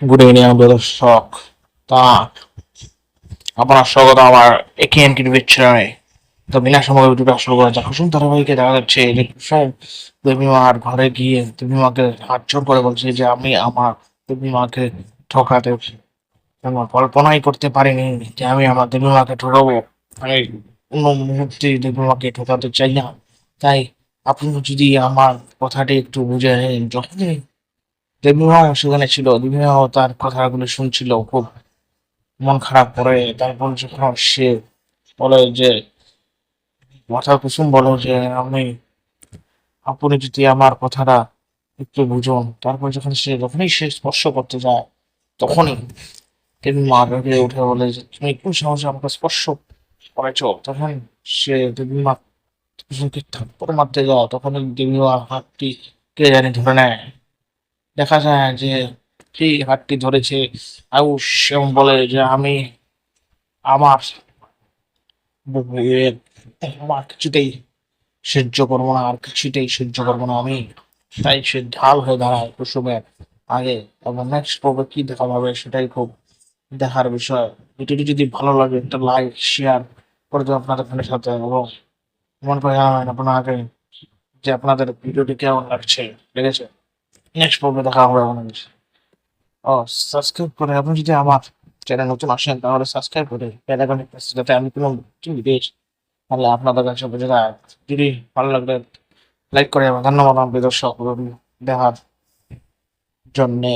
Good evening দর্শক। তা আপনার স্বাগত আমার একেএন টিভি চ্যানেলে। তো বিনা সময় ভিডিওটা শুরু করা যাক। কুসুম ধারাবাহিকে দেখা যাচ্ছে যে কুসুম দেবীমার ঘরে গিয়ে দেবীমাকে হাত জোর করে বলছে যে আমি আমার দেবীমাকে ঠকাতে আমার কল্পনাই করতে পারিনি যে আমি আমার দেবীমাকে ঠকাবো। আমি কোনো মুহূর্তে দেবীমাকে ঠকাতে চাই না। তাই আপনি যদি আমার কথাটি একটু বুঝে নেন। যখনই দেবীমাও সেখানে ছিল, দেবীমাও তার কথাগুলো শুনছিল খুব মন খারাপ করে। তারপর যখন সে বলে যে মাথা কুসুম বলো যে আমি আপনি যদি আমার কথাটা একটু বুঝুন। তারপর যখনই সে স্পর্শ করতে যায় তখনই দেবী মা রেগে উঠে বলে যে তুমি কোন সাহসে আমাকে স্পর্শ করেছো। তখন সে দেবী মা কুসুমকে থাপ্পড় মারতে যাও, তখন দেবী মা হাতটি কে জানি ধরে নেয়। দেখা যায় যে সেই হাতটি ধরেছে আয়ুষ এবং বলে যে আমি আমার বউয়ের আমার কিছুতেই সহ্য করবো না, আর কিছুতেই সহ্য করবো না আমি। তাই সে ঢাল হয়ে দাঁড়ায় কুসুমের আগে। এবং নেক্সট পর্বে কি দেখা যাবে সেটাই খুব দেখার বিষয়। ভিডিওটি যদি ভালো লাগে একটা লাইক শেয়ার করে দেবেন আপনাদের ফ্রেন্ডের সাথে, এবং মন করে জানাবেন আপনার আগে যে আপনাদের ভিডিওটি কেমন লেগেছে। নেক্সট পর্বে দেখা হবে আপনাদের। ও, সাবস্ক্রাইব করে আপনি যদি আমার চ্যানেল নতুন আসেন তাহলে সাবস্ক্রাইব করে বেল আইকনে প্রেস, যাতে আমি কোনো ভিডিও তাহলে আপনাদের কাছে বুঝে যায়। যদি ভালো লাগলে লাইক করে যাবেন। ধন্যবাদ আমাদের দর্শক দেখার জন্যে।